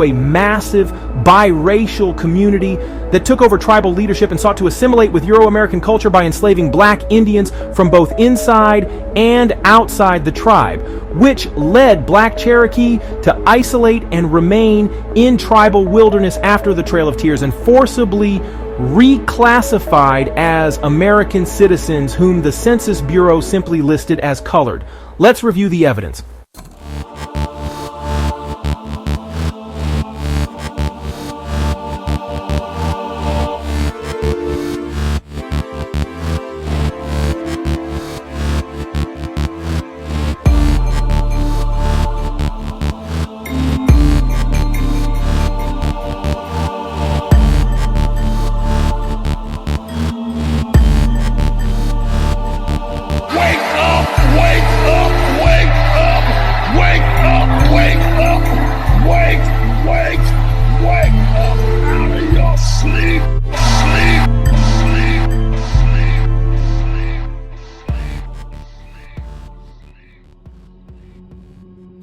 a massive biracial community that took over tribal leadership and sought to assimilate with Euro-American culture by enslaving black Indians from both inside and outside the tribe, which led Black Cherokee to isolate and remain in tribal wilderness after the Trail of Tears and forcibly reclassified as American citizens whom the Census Bureau simply listed as colored. Let's review the evidence.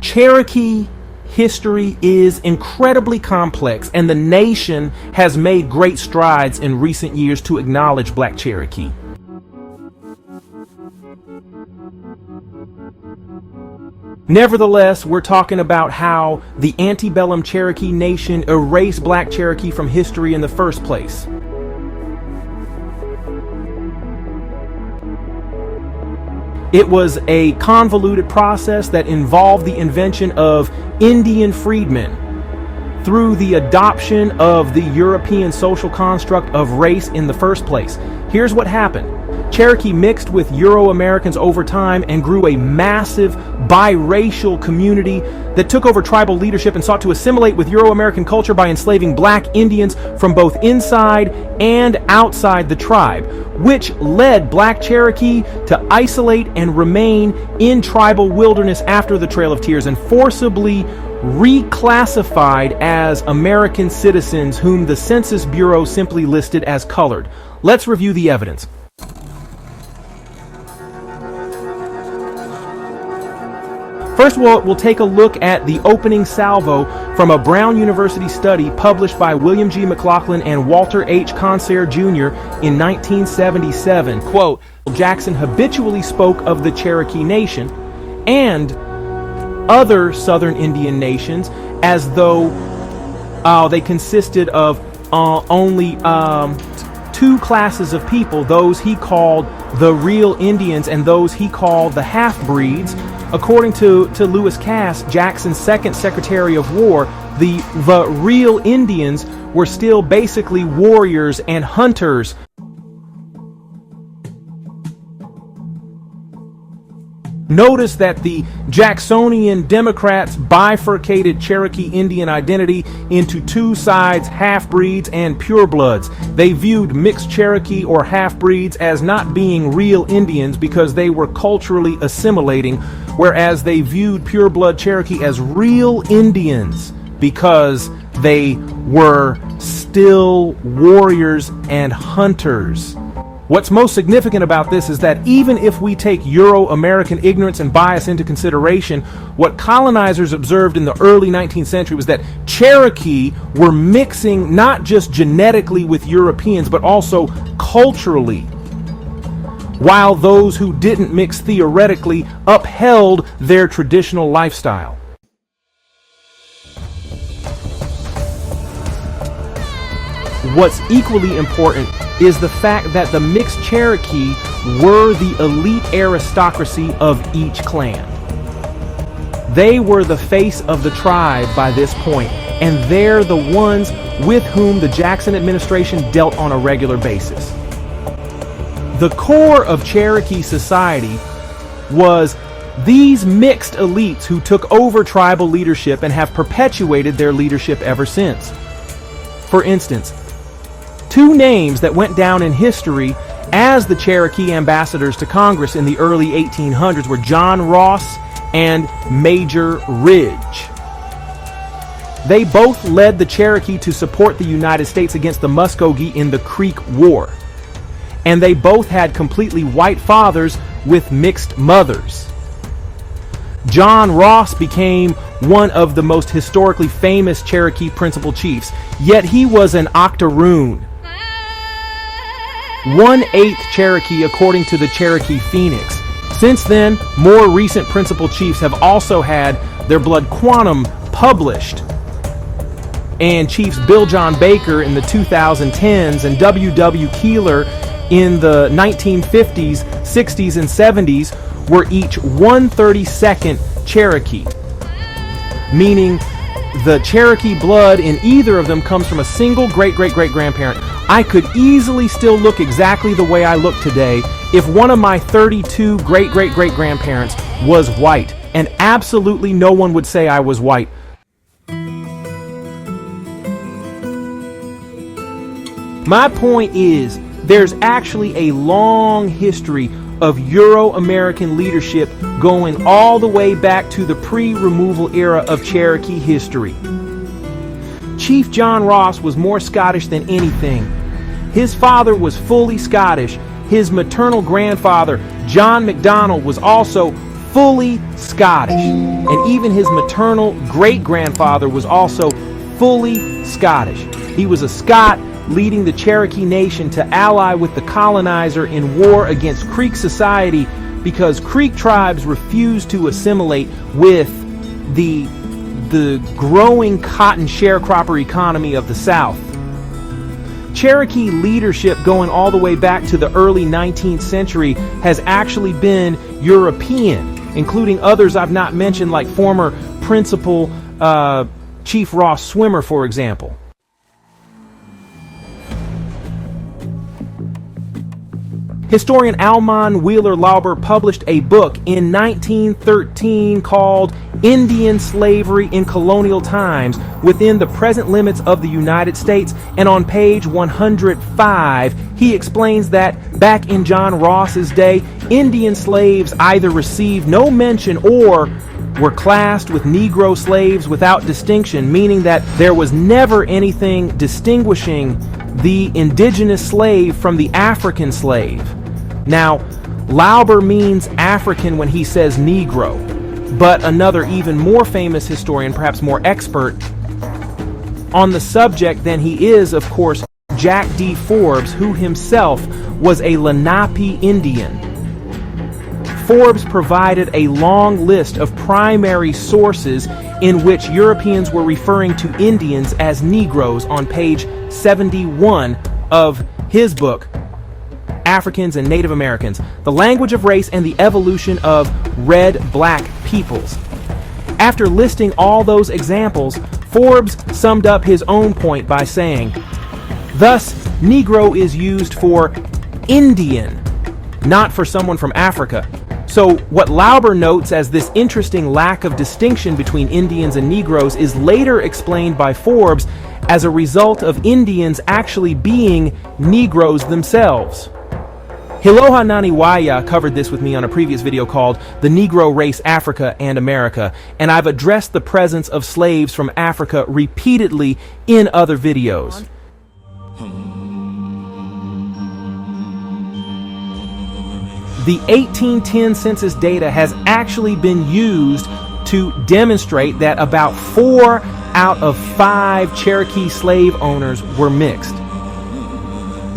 Cherokee history is incredibly complex, and the nation has made great strides in recent years to acknowledge Black Cherokee. Nevertheless, we're talking about how the antebellum Cherokee Nation erased Black Cherokee from history in the first place. It was a convoluted process that involved the invention of Indian Freedmen through the adoption of the European social construct of race in the first place. Here's what happened. Cherokee mixed with Euro-Americans over time and grew a massive biracial community that took over tribal leadership and sought to assimilate with Euro-American culture by enslaving black Indians from both inside and outside the tribe, which led Black Cherokee to isolate and remain in tribal wilderness after the Trail of Tears and forcibly reclassified as American citizens whom the Census Bureau simply listed as colored. Let's review the evidence. First of all, we'll take a look at the opening salvo from a Brown University study published by William G. McLaughlin and Walter H. Conser Jr. in 1977. Quote, Jackson habitually spoke of the Cherokee Nation and other Southern Indian nations as though they consisted of only two classes of people, those he called the real Indians and those he called the half-breeds. According to Lewis Cass, Jackson's second Secretary of War, the real Indians were still basically warriors and hunters. Notice that the Jacksonian Democrats bifurcated Cherokee Indian identity into two sides, half-breeds and purebloods. They viewed mixed Cherokee or half-breeds as not being real Indians because they were culturally assimilating, whereas they viewed pureblood Cherokee as real Indians because they were still warriors and hunters. What's most significant about this is that even if we take Euro-American ignorance and bias into consideration, what colonizers observed in the early 19th century was that Cherokee were mixing not just genetically with Europeans, but also culturally, while those who didn't mix theoretically upheld their traditional lifestyle. What's equally important is the fact that the mixed Cherokee were the elite aristocracy of each clan. They were the face of the tribe by this point, and they're the ones with whom the Jackson administration dealt on a regular basis. The core of Cherokee society was these mixed elites who took over tribal leadership and have perpetuated their leadership ever since. For instance, two names that went down in history as the Cherokee ambassadors to Congress in the early 1800s were John Ross and Major Ridge. They both led the Cherokee to support the United States against the Muskogee in the Creek War. And they both had completely white fathers with mixed mothers. John Ross became one of the most historically famous Cherokee principal chiefs, yet he was an octoroon. 1/8 Cherokee according to the Cherokee Phoenix. Since then, more recent principal chiefs have also had their blood quantum published. And Chiefs Bill John Baker in the 2010s and W.W. Keeler in the 1950s, 60s, and 70s were each 1/32nd Cherokee, meaning the Cherokee blood in either of them comes from a single great-great-great-grandparent. I could easily still look exactly the way I look today if one of my 32 great-great-great-grandparents was white, and absolutely no one would say I was white. My point is, there's actually a long history of Euro-American leadership going all the way back to the pre-removal era of Cherokee history. Chief John Ross was more Scottish than anything. His father was fully Scottish. His maternal grandfather, John MacDonald, was also fully Scottish. And even his maternal great-grandfather was also fully Scottish. He was a Scot, leading the Cherokee Nation to ally with the colonizer in war against Creek society because Creek tribes refused to assimilate with the growing cotton sharecropper economy of the South. Cherokee leadership going all the way back to the early 19th century has actually been European, including others I've not mentioned, like former Principal Chief Ross Swimmer, for example. Historian Almon Wheeler Lauber published a book in 1913 called Indian Slavery in Colonial Times within the present limits of the United States, and on page 105 he explains that back in John Ross's day, Indian slaves either received no mention or were classed with Negro slaves without distinction, meaning that there was never anything distinguishing the indigenous slave from the African slave. Now, Lauber means African when he says Negro, but another even more famous historian, perhaps more expert on the subject than he is, of course, Jack D. Forbes, who himself was a Lenape Indian. Forbes provided a long list of primary sources in which Europeans were referring to Indians as Negroes on page 71 of his book, Africans and Native Americans, The Language of Race and the Evolution of Red-Black Peoples. After listing all those examples, Forbes summed up his own point by saying, thus, Negro is used for Indian, not for someone from Africa. So what Lauber notes as this interesting lack of distinction between Indians and Negroes is later explained by Forbes as a result of Indians actually being Negroes themselves. Hiloha AniYunwiYAH covered this with me on a previous video called The Negro Race, Africa and America, and I've addressed the presence of slaves from Africa repeatedly in other videos. The 1810 census data has actually been used to demonstrate that about 4 out of 5 Cherokee slave owners were mixed.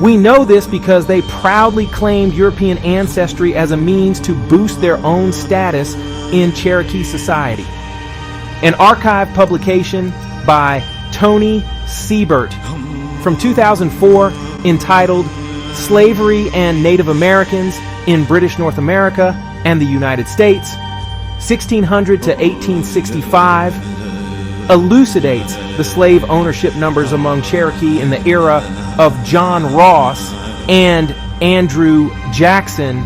We know this because they proudly claimed European ancestry as a means to boost their own status in Cherokee society. An archive publication by Tony Siebert from 2004 entitled Slavery and Native Americans in British North America and the United States, 1600 to 1865, elucidates the slave ownership numbers among Cherokee in the era of John Ross and Andrew Jackson.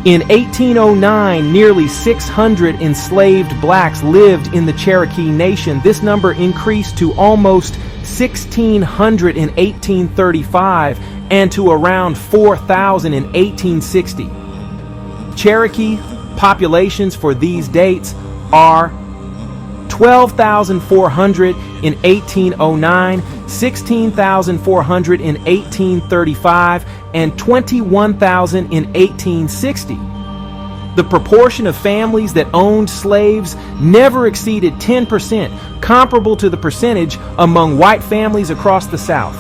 In 1809, nearly 600 enslaved blacks lived in the Cherokee Nation. This number increased to almost 1,600 in 1835 and to around 4,000 in 1860. Cherokee populations for these dates are 12,400 in 1809, 16,400 in 1835, and 21,000 in 1860. The proportion of families that owned slaves never exceeded 10%, comparable to the percentage among white families across the South.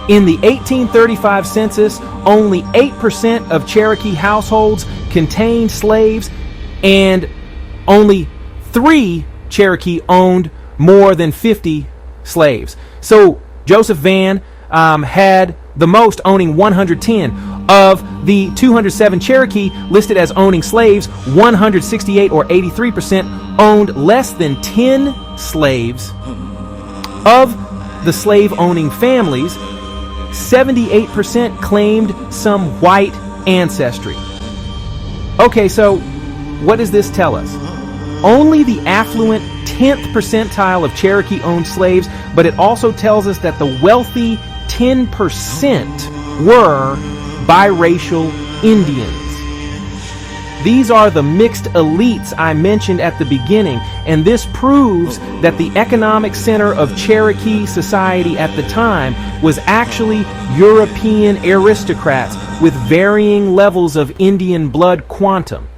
In the 1835 census, only 8% of Cherokee households contained slaves, and only 3 Cherokee owned more than 50 slaves. So Joseph Vann had the most, owning 110. Of the 207 Cherokee listed as owning slaves, 168 or 83% owned less than 10 slaves. Of the slave-owning families, 78% claimed some white ancestry. Okay, so what does this tell us? Only the affluent 10th percentile of Cherokee owned slaves, but it also tells us that the wealthy 10% were biracial Indians. These are the mixed elites I mentioned at the beginning, and this proves that the economic center of Cherokee society at the time was actually European aristocrats with varying levels of Indian blood quantum.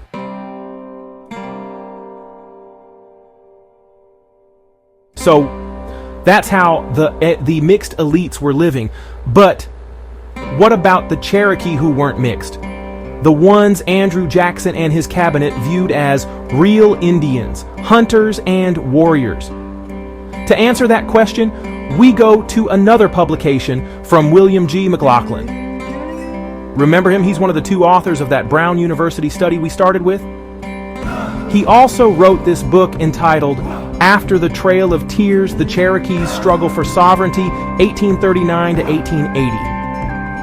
So that's how the mixed elites were living. But what about the Cherokee who weren't mixed? The ones Andrew Jackson and his cabinet viewed as real Indians, hunters and warriors. To answer that question, we go to another publication from William G. McLaughlin. Remember him? He's one of the 2 authors of that Brown University study we started with. He also wrote this book entitled After the Trail of Tears, The Cherokees' Struggle for Sovereignty, 1839 to 1880.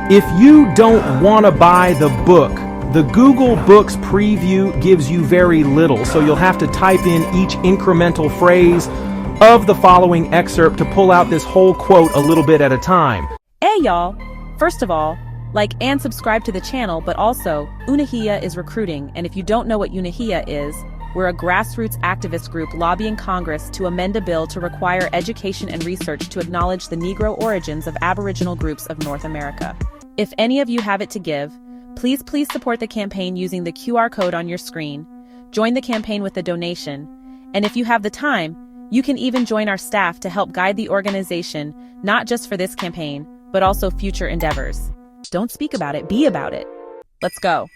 If you don't want to buy the book, the Google Books preview gives you very little, so you'll have to type in each incremental phrase of the following excerpt to pull out this whole quote a little bit at a time. Hey y'all! First of all, like and subscribe to the channel, but also, AniYunwiYAH is recruiting, and if you don't know what AniYunwiYAH is, we're a grassroots activist group lobbying Congress to amend a bill to require education and research to acknowledge the Negro origins of Aboriginal groups of North America. If any of you have it to give, please support the campaign using the QR code on your screen, join the campaign with a donation, and if you have the time, you can even join our staff to help guide the organization, not just for this campaign, but also future endeavors. Don't speak about it, be about it. Let's go.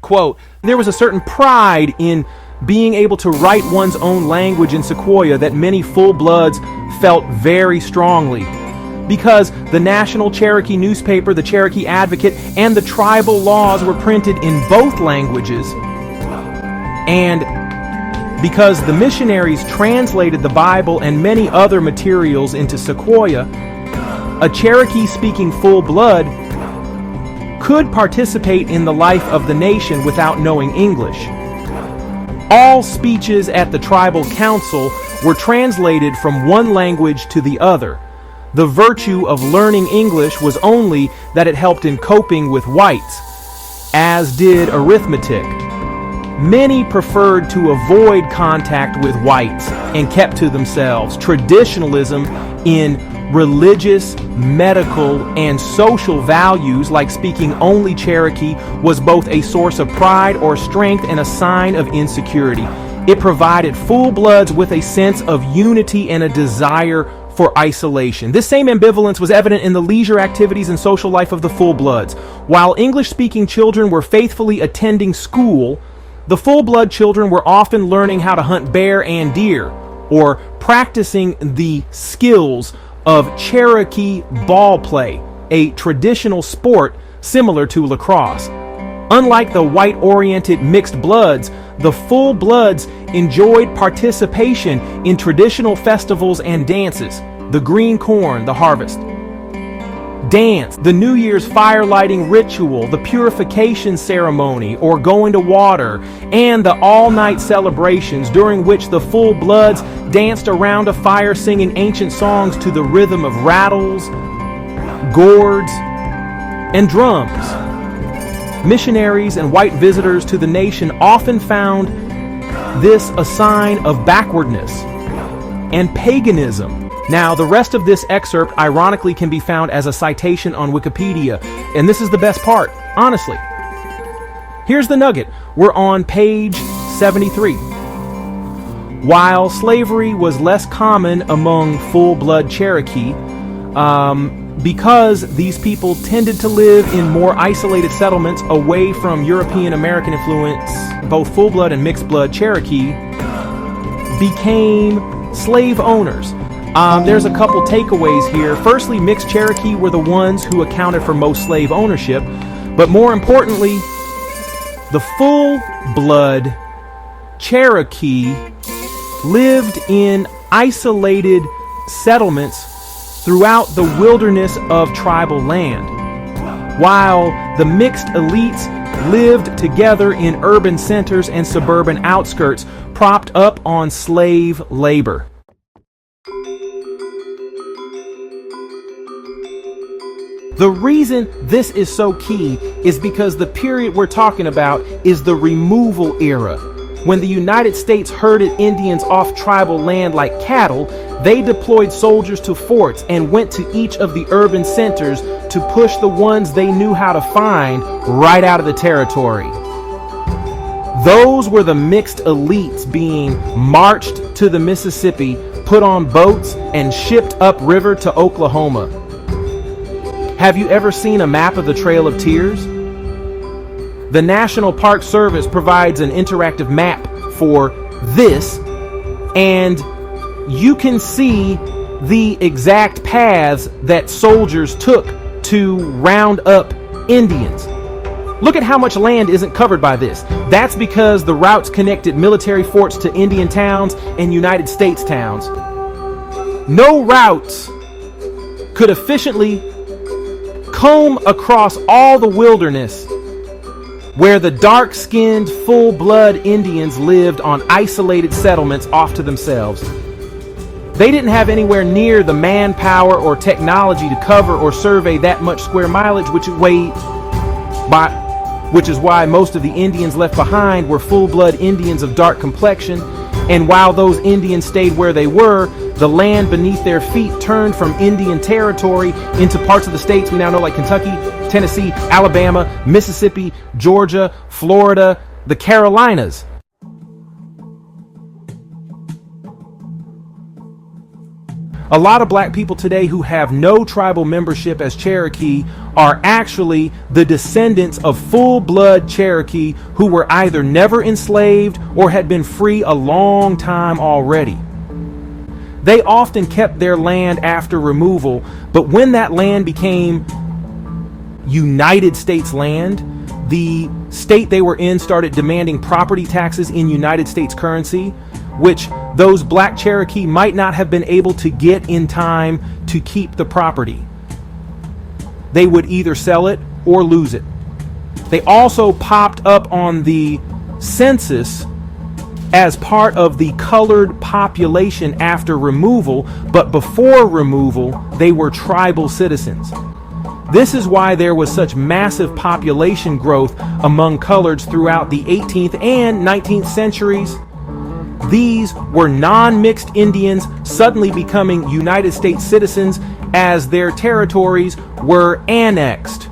Quote, there was a certain pride in being able to write one's own language in Sequoia that many full-bloods felt very strongly. Because the National Cherokee newspaper, the Cherokee Advocate, and the tribal laws were printed in both languages, and because the missionaries translated the Bible and many other materials into Sequoia, a Cherokee-speaking full-blood could participate in the life of the nation without knowing English. All speeches at the tribal council were translated from one language to the other. The virtue of learning English was only that it helped in coping with whites, as did arithmetic. Many preferred to avoid contact with whites and kept to themselves. Traditionalism in religious, medical, and social values like speaking only Cherokee was both a source of pride or strength and a sign of insecurity. It provided full-bloods with a sense of unity and a desire for isolation. This same ambivalence was evident in the leisure activities and social life of the full-bloods. While English-speaking children were faithfully attending school, the full-blood children were often learning how to hunt bear and deer, or practicing the skills of Cherokee ball play, a traditional sport similar to lacrosse. Unlike the white-oriented mixed bloods, the full-bloods enjoyed participation in traditional festivals and dances, the green corn, the harvest dance, the New Year's fire lighting ritual, the purification ceremony or going to water, and the all-night celebrations during which the full-bloods danced around a fire singing ancient songs to the rhythm of rattles, gourds, and drums. Missionaries and white visitors to the nation often found this a sign of backwardness and paganism. Now, the rest of this excerpt ironically can be found as a citation on Wikipedia, and this is the best part, honestly. Here's the nugget. We're on page 73. While slavery was less common among full-blood Cherokee, because these people tended to live in more isolated settlements away from European American influence, both full-blood and mixed-blood Cherokee became slave owners. There's a couple takeaways here. Firstly, mixed Cherokee were the ones who accounted for most slave ownership, but more importantly, the full-blood Cherokee lived in isolated settlements throughout the wilderness of tribal land, while the mixed elites lived together in urban centers and suburban outskirts, propped up on slave labor. The reason this is so key is because the period we're talking about is the removal era. When the United States herded Indians off tribal land like cattle, they deployed soldiers to forts and went to each of the urban centers to push the ones they knew how to find right out of the territory. Those were the mixed elites being marched to the Mississippi, put on boats, and shipped upriver to Oklahoma. Have you ever seen a map of the Trail of Tears? The National Park Service provides an interactive map for this, and you can see the exact paths that soldiers took to round up Indians. Look at how much land isn't covered by this. That's because the routes connected military forts to Indian towns and United States towns. No routes could efficiently comb across all the wilderness where the dark-skinned, full-blood Indians lived on isolated settlements off to themselves. They didn't have anywhere near the manpower or technology to cover or survey that much square mileage, which is why most of the Indians left behind were full-blood Indians of dark complexion. And while those Indians stayed where they were, the land beneath their feet turned from Indian territory into parts of the states we now know, like Kentucky, Tennessee, Alabama, Mississippi, Georgia, Florida, the Carolinas. A lot of black people today who have no tribal membership as Cherokee are actually the descendants of full-blood Cherokee who were either never enslaved or had been free a long time already. They often kept their land after removal, but when that land became United States land, the state they were in started demanding property taxes in United States currency, which those black Cherokee might not have been able to get in time to keep the property. They would either sell it or lose it. They also popped up on the census as part of the colored population after removal, but before removal, they were tribal citizens. This is why there was such massive population growth among coloreds throughout the 18th and 19th centuries. These were non-mixed Indians suddenly becoming United States citizens as their territories were annexed.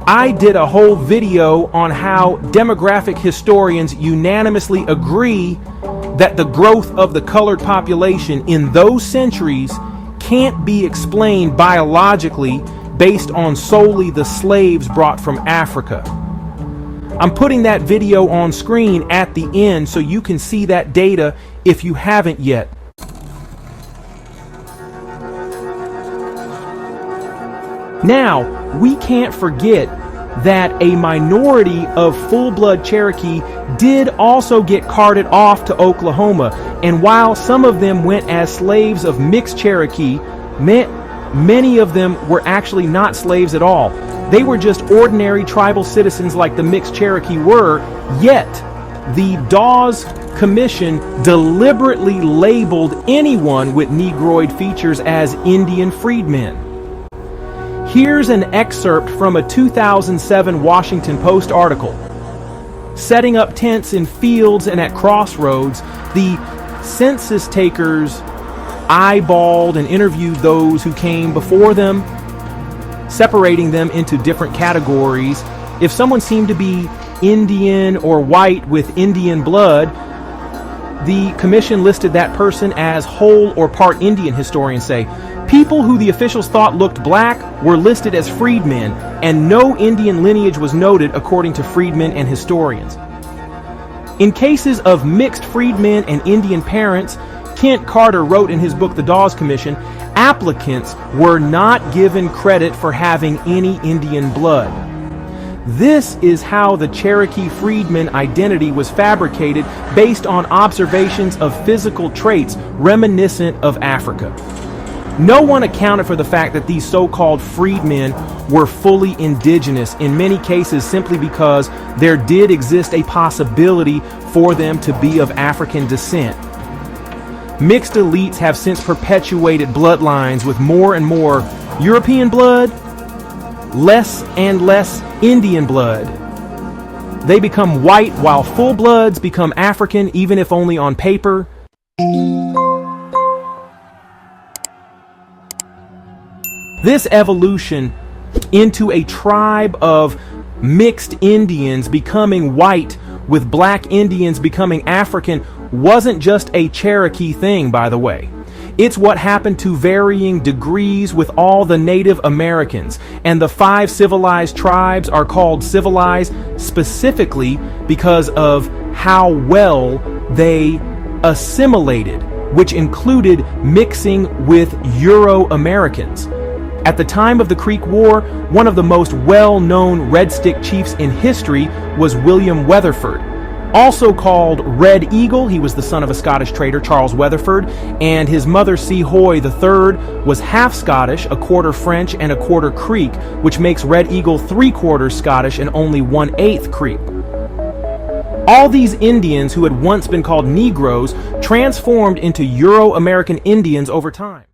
I did a whole video on how demographic historians unanimously agree that the growth of the colored population in those centuries can't be explained biologically based on solely the slaves brought from Africa. I'm putting that video on screen at the end so you can see that data if you haven't yet. Now, we can't forget that a minority of full-blood Cherokee did also get carted off to Oklahoma, and while some of them went as slaves of mixed Cherokee, many of them were actually not slaves at all. They were just ordinary tribal citizens like the mixed Cherokee were, yet the Dawes Commission deliberately labeled anyone with Negroid features as Indian Freedmen. Here's an excerpt from a 2007 Washington Post article. Setting up tents in fields and at crossroads, the census takers eyeballed and interviewed those who came before them, separating them into different categories If someone seemed to be Indian or white with Indian blood, the commission listed that person as whole or part Indian, historians say. People who the officials thought looked black were listed as freedmen, and no Indian lineage was noted according to freedmen and historians. In cases of mixed freedmen and Indian parents, Kent Carter wrote in his book, The Dawes Commission, applicants were not given credit for having any Indian blood. This is how the Cherokee Freedmen identity was fabricated based on observations of physical traits reminiscent of Africa. No one accounted for the fact that these so-called freedmen were fully indigenous, in many cases simply because there did exist a possibility for them to be of African descent. Mixed elites have since perpetuated bloodlines with more and more European blood, less and less Indian blood. They become white while full-bloods become African, even if only on paper. This evolution into a tribe of mixed Indians becoming white with black Indians becoming African wasn't just a Cherokee thing, by the way. It's what happened to varying degrees with all the Native Americans, and the 5 civilized tribes are called civilized specifically because of how well they assimilated, which included mixing with Euro-Americans. At the time of the Creek War, one of the most well-known Red Stick chiefs in history was William Weatherford. Also called Red Eagle, he was the son of a Scottish trader, Charles Weatherford, and his mother, Sehoy III, was half Scottish, a quarter French, and a quarter Creek, which makes Red Eagle 3/4 Scottish and only 1/8 Creek. All these Indians who had once been called Negroes transformed into Euro-American Indians over time.